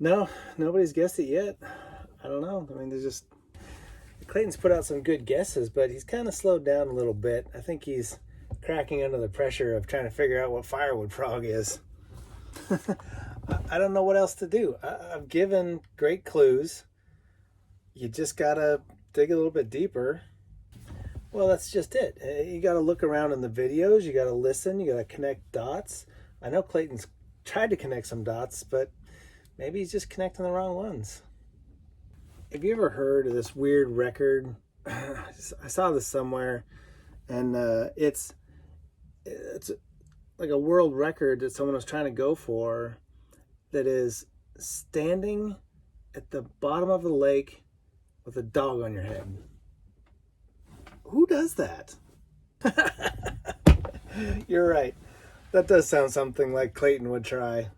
No, nobody's guessed it yet. I don't know. I mean, Clayton's put out some good guesses, but he's kind of slowed down a little bit. I think he's cracking under the pressure of trying to figure out what firewood frog is. I don't know what else to do. I've given great clues. You just gotta dig a little bit deeper. Well, that's just it. You gotta look around in the videos. You gotta listen. You gotta connect dots. I know Clayton's tried to connect some dots, but maybe he's just connecting the wrong ones. Have you ever heard of this weird record? I saw this somewhere, and it's like a world record that someone was trying to go for, that is standing at the bottom of the lake with a dog on your head. Who does that? You're right. That does sound something like Clayton would try.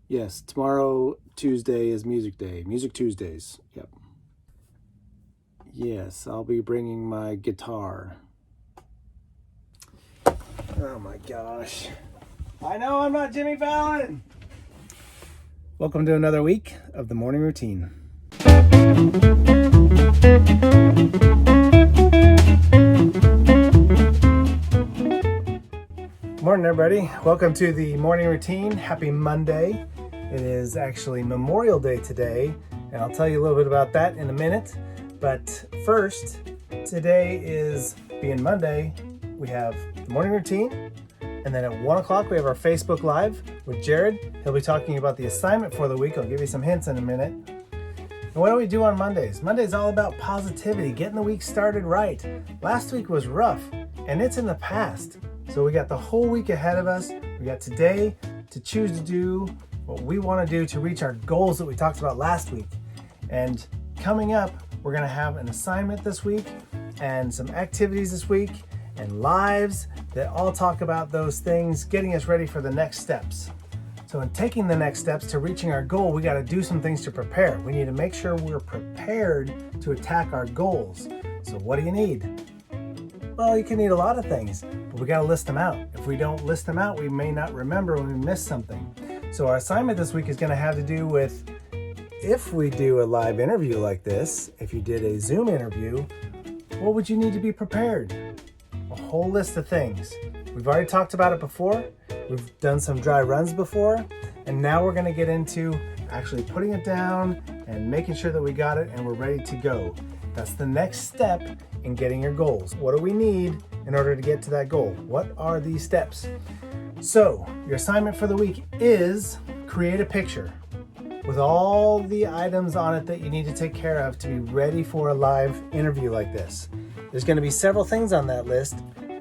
Yes, tomorrow, Tuesday, is Music Day. Music Tuesdays. Yep. Yes, I'll be bringing my guitar. Oh my gosh. I know I'm not Jimmy Fallon. Welcome to another week of the morning routine. Morning, everybody. Welcome to the morning routine. Happy Monday. It is actually Memorial Day today, and I'll tell you a little bit about that in a minute. But first, today is being Monday. We have the morning routine, and then at 1 o'clock we have our Facebook Live with Jared. He'll be talking about the assignment for the week. I'll give you some hints in a minute. And what do we do on Mondays? Monday's all about positivity, getting the week started right. Last week was rough, and it's in the past. So we got the whole week ahead of us. We got today to choose to do what we want to do to reach our goals that we talked about last week. And coming up, we're going to have an assignment this week and some activities this week and lives that all talk about those things, getting us ready for the next steps. So in taking the next steps to reaching our goal, we got to do some things to prepare. We need to make sure we're prepared to attack our goals. So what do you need? Well, you can need a lot of things, but we got to list them out. If we don't list them out, we may not remember when we miss something. So our assignment this week is going to have to do with, if we do a live interview like this, if you did a Zoom interview, what would you need to be prepared? A whole list of things. We've already talked about it before. We've done some dry runs before, and now we're going to get into actually putting it down and making sure that we got it and we're ready to go. That's the next step in getting your goals. What do we need in order to get to that goal? What are these steps? So your assignment for the week is create a picture with all the items on it that you need to take care of to be ready for a live interview like this. There's going to be several things on that list.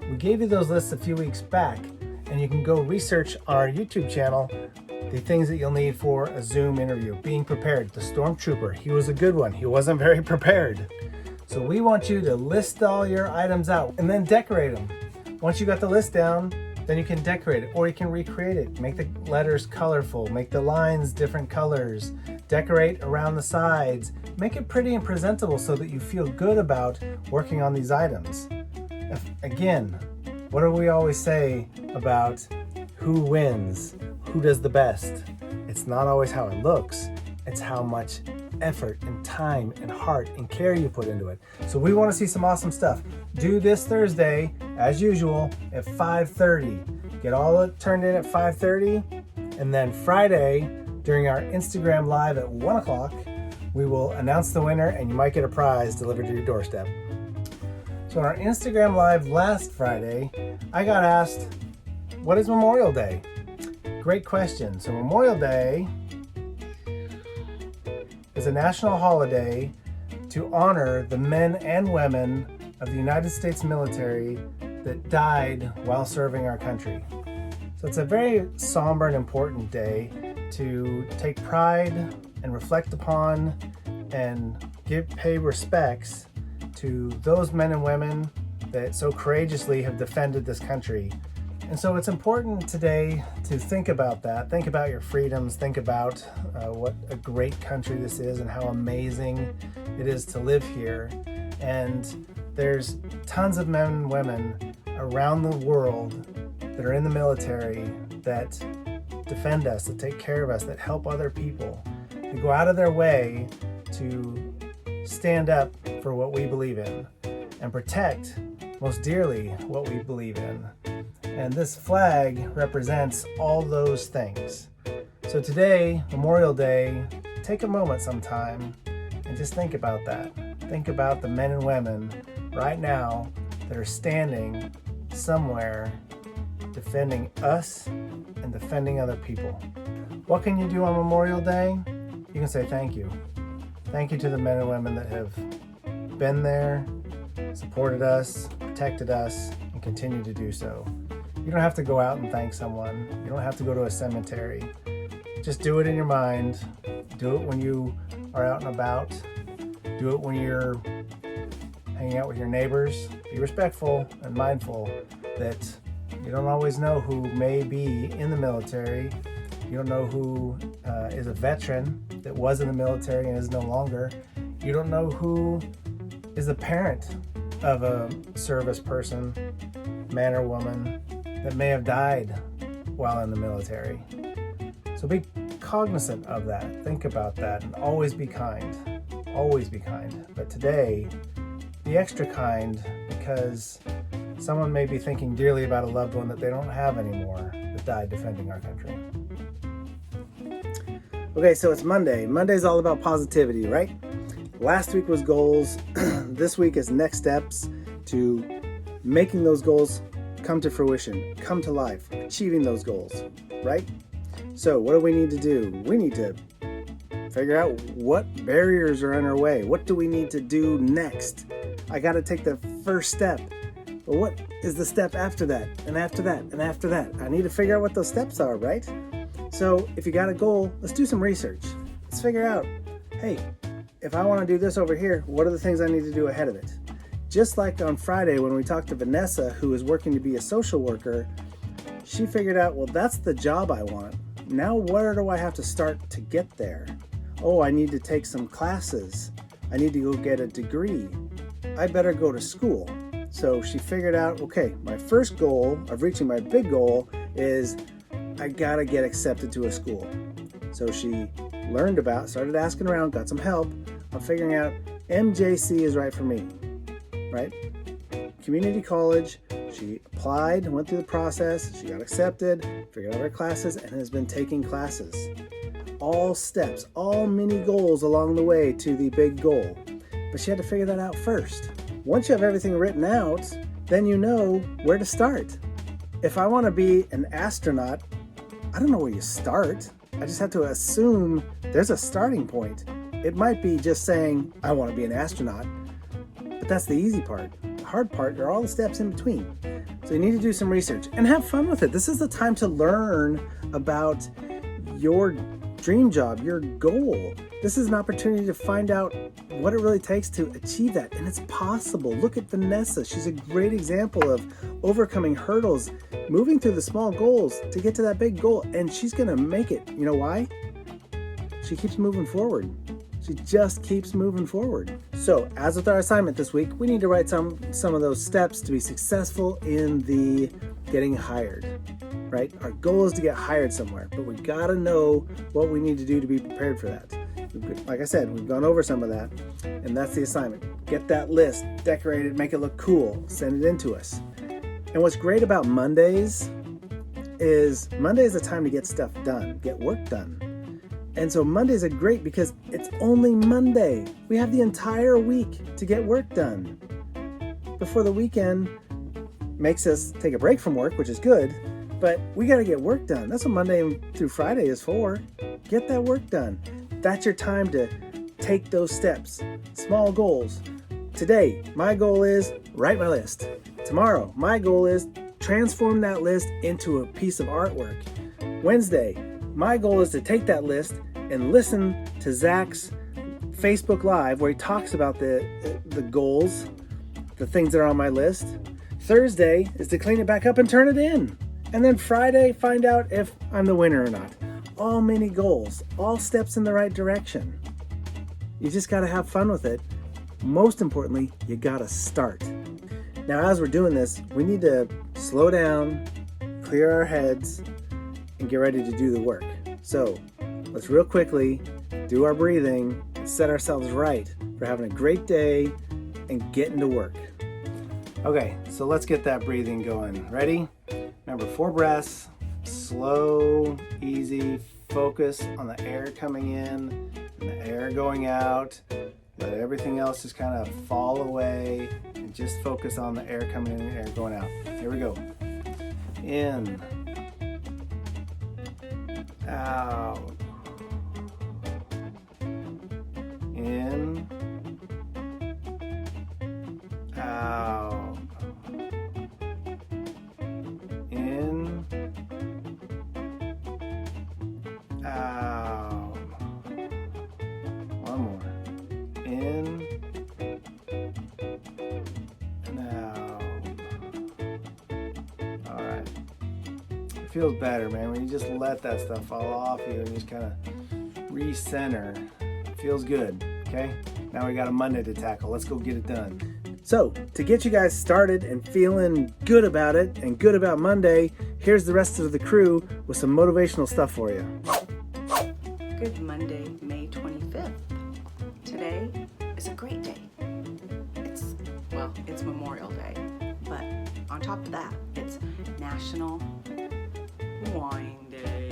We gave you those lists a few weeks back, and you can go research on our YouTube channel the things that you'll need for a Zoom interview. Being prepared. The Stormtrooper, he was a good one. He wasn't very prepared. So we want you to list all your items out and then decorate them. Once you got the list down, then you can decorate it, or you can recreate it. Make the letters colorful, make the lines different colors, decorate around the sides, make it pretty and presentable so that you feel good about working on these items. Again, what do we always say about who wins, who does the best? It's not always how it looks, it's how much effort and time and heart and care you put into it. So we want to see some awesome stuff. Due this Thursday, as usual, at 5:30. Get all it turned in at 5:30, and then Friday, during our Instagram Live at 1 o'clock, we will announce the winner, and you might get a prize delivered to your doorstep. So on our Instagram Live last Friday, I got asked, what is Memorial Day? Great question. So Memorial Day is a national holiday to honor the men and women of the United States military that died while serving our country. So it's a very somber and important day to take pride and reflect upon and pay respects to those men and women that so courageously have defended this country. And so it's important today to think about that. Think about your freedoms. Think about what a great country this is and how amazing it is to live here. And there's tons of men and women around the world that are in the military that defend us, that take care of us, that help other people, that go out of their way to stand up for what we believe in and protect most dearly what we believe in. And this flag represents all those things. So today, Memorial Day, take a moment sometime and just think about that. Think about the men and women right now that are standing somewhere defending us and defending other people. What can you do on Memorial Day? You can say thank you. Thank you to the men and women that have been there, supported us, protected us, and continue to do so. You don't have to go out and thank someone. You don't have to go to a cemetery. Just do it in your mind. Do it when you are out and about. Do it when you're hanging out with your neighbors. Be respectful and mindful that you don't always know who may be in the military. You don't know who is a veteran that was in the military and is no longer. You don't know who is a parent of a service person, man or woman, that may have died while in the military. So be cognizant of that. Think about that and always be kind. Always be kind. But today, be extra kind because someone may be thinking dearly about a loved one that they don't have anymore that died defending our country. Okay, so it's Monday. Monday's all about positivity, right? Last week was goals. This week is next steps to making those goals come to fruition, come to life, achieving those goals, right? So what do we need to do? We need to figure out what barriers are in our way. What do we need to do next? I got to take the first step. But what is the step after that? And after that? And after that? I need to figure out what those steps are, right? So if you got a goal, let's do some research. Let's figure out, hey, if I want to do this over here, what are the things I need to do ahead of it? Just like on Friday when we talked to Vanessa, who is working to be a social worker, she figured out, well, that's the job I want. Now where do I have to start to get there? Oh, I need to take some classes. I need to go get a degree. I better go to school. So she figured out, okay, my first goal of reaching my big goal is I gotta get accepted to a school. So she started asking around, got some help on figuring out MJC is right for me, right? Community college, she applied, went through the process, she got accepted, figured out her classes, and has been taking classes. All steps, all mini goals along the way to the big goal. But she had to figure that out first. Once you have everything written out, then you know where to start. If I want to be an astronaut, I don't know where you start. I just have to assume there's a starting point. It might be just saying, I want to be an astronaut, but that's the easy part. The hard part are all the steps in between. So you need to do some research and have fun with it. This is the time to learn about your dream job, your goal. This is an opportunity to find out what it really takes to achieve that. And it's possible. Look at Vanessa. She's a great example of overcoming hurdles, moving through the small goals to get to that big goal. And she's going to make it. You know why? She keeps moving forward. She just keeps moving forward. So as with our assignment this week, we need to write some of those steps to be successful in the getting hired, right? Our goal is to get hired somewhere, but we got to know what we need to do to be prepared for that. Like I said, we've gone over some of that, and that's the assignment. Get that list, decorate it, make it look cool, send it in to us. And what's great about Mondays is a time to get stuff done, get work done. And so Mondays are great because it's only Monday. We have the entire week to get work done before the weekend makes us take a break from work, which is good, but we got to get work done. That's what Monday through Friday is for. Get that work done. That's your time to take those steps. Small goals. Today, my goal is write my list. Tomorrow, my goal is transform that list into a piece of artwork. Wednesday, my goal is to take that list and listen to Zach's Facebook Live where he talks about the goals, the things that are on my list. Thursday is to clean it back up and turn it in. And then Friday, find out if I'm the winner or not. All mini goals, all steps in the right direction. You just got to have fun with it. Most importantly, you got to start. Now, as we're doing this, we need to slow down, clear our heads, and get ready to do the work. So let's real quickly do our breathing and set ourselves right for having a great day and getting to work. Okay, so let's get that breathing going. Ready? Remember, 4 breaths, slow, easy, focus on the air coming in and the air going out. Let everything else just kind of fall away and just focus on the air coming in and the air going out. Here we go. In, out, in, out, in, out. One more. In and out. All right. It feels better, man, when you just let that stuff fall off you and just kind of recenter. It feels good, okay? Now we got a Monday to tackle. Let's go get it done. So, to get you guys started and feeling good about it and good about Monday, here's the rest of the crew with some motivational stuff for you. Good Monday, May 25th. Today is a great day. It's Memorial Day, but on top of that, it's National Wine Day.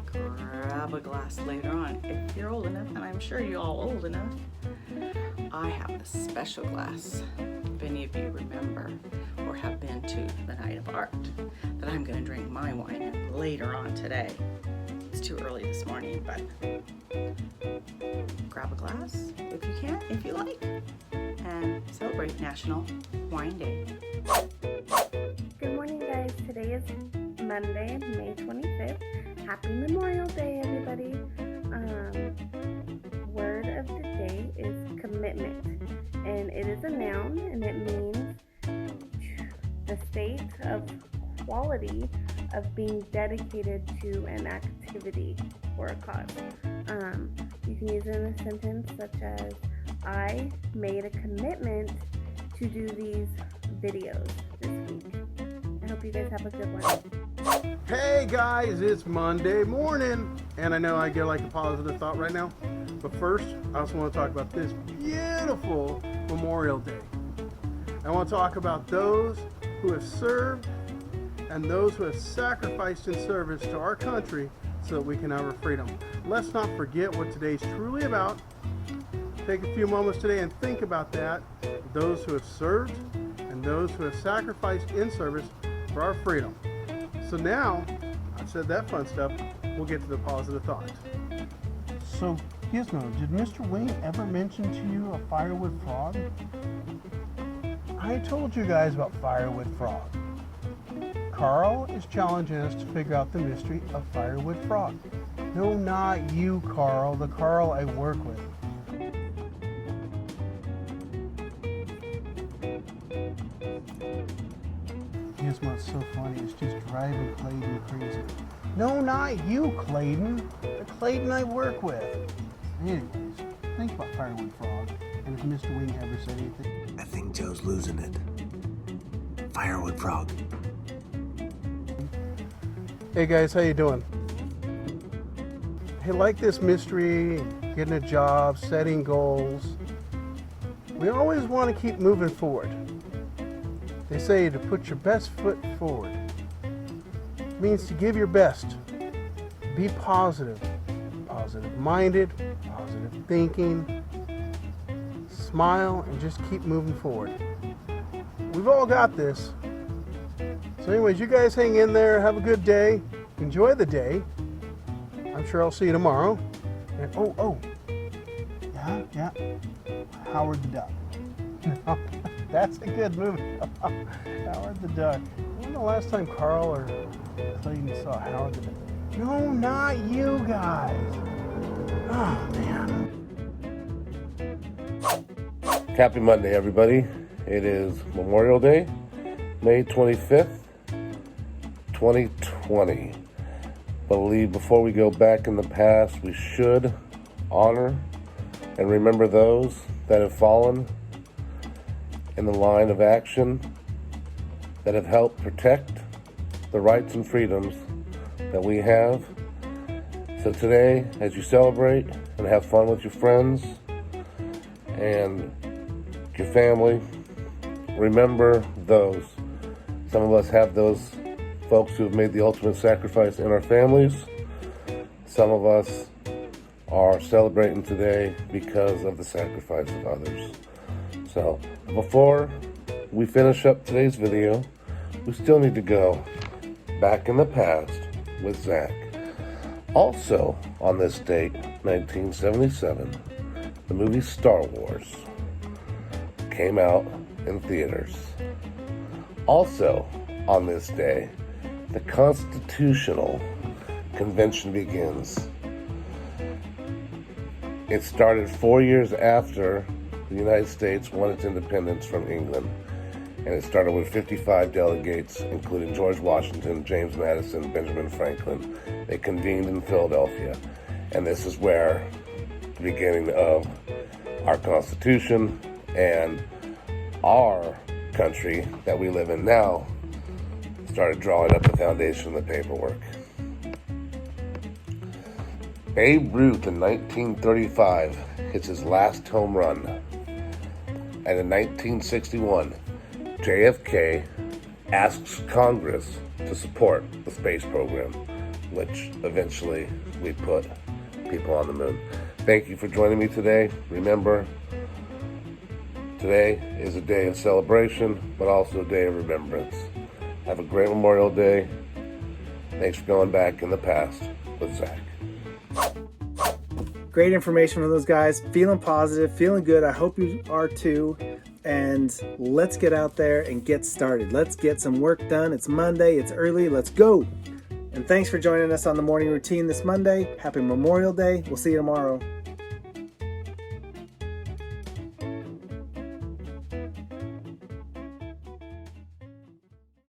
Grab a glass later on if you're old enough, and I'm sure you're all old enough. I have a special glass, if any of you remember or have been to the Night of Art, that I'm going to drink my wine in later on today. It's too early this morning, but grab a glass if you can, if you like, and celebrate National Wine Day. Good morning, guys. Today is Monday, May 25th. Happy Memorial Day, everybody. Word of the day is commitment, and it is a noun, and it means the state of quality of being dedicated to an activity or a cause. You can use it in a sentence such as, I made a commitment to do these videos this week. I hope you guys have a good one. Hey guys, it's Monday morning, and I know I get like a positive thought right now, but first I also want to talk about this beautiful Memorial Day. I want to talk about those who have served and those who have sacrificed in service to our country so that we can have our freedom. Let's not forget what today's truly about. Take a few moments today and think about that. Those who have served and those who have sacrificed in service for our freedom. So now, I've said that fun stuff, we'll get to the positive thoughts. So, Gizmo, did Mr. Wing ever mention to you a firewood frog? I told you guys about firewood frog. Carl is challenging us to figure out the mystery of firewood frog. No, not you, Carl, the Carl I work with. Gizmo, it's so funny, it's just driving Clayton crazy. No, not you, Clayton. The Clayton I work with. Anyways, think about firewood frog, and if Mr. Wing ever said anything. I think Joe's losing it. Firewood frog. Hey guys, how you doing? Hey, like this mystery, getting a job, setting goals, we always want to keep moving forward. They say to put your best foot forward. It means to give your best. Be positive. Positive-minded, positive thinking. Smile and just keep moving forward. We've all got this. So anyways, you guys hang in there. Have a good day. Enjoy the day. I'm sure I'll see you tomorrow. And Yeah. Howard the Duck. that's a good movie. Howard the Duck. When the last time Carl or Clayton saw Howard the Duck? No, not you guys. Oh, man. Happy Monday, everybody. It is Memorial Day, May 25th, 2020. Believe before we go back in the past, we should honor and remember those that have fallen in the line of action that have helped protect the rights and freedoms that we have. So today, as you celebrate and have fun with your friends and your family, remember those. Some of us have those folks who have made the ultimate sacrifice in our families. Some of us are celebrating today because of the sacrifice of others. So before we finish up today's video, we still need to go back in the past with Zach. Also on this date, 1977, the movie Star Wars came out in theaters. Also on this day, the Constitutional Convention begins. It started 4 years after the United States won its independence from England, and it started with 55 delegates, including George Washington, James Madison, Benjamin Franklin. They convened in Philadelphia, and this is where the beginning of our Constitution and our country that we live in now started drawing up the foundation of the paperwork. Babe Ruth in 1935 hits his last home run. And in 1961, JFK asks Congress to support the space program, which eventually we put people on the moon. Thank you for joining me today. Remember, today is a day of celebration, but also a day of remembrance. Have a great Memorial Day. Thanks for going back in the past with Zach. Great information from those guys. Feeling positive, feeling good. I hope you are too. And let's get out there and get started. Let's get some work done. It's Monday. It's early. Let's go. And thanks for joining us on the morning routine this Monday. Happy Memorial Day. We'll see you tomorrow.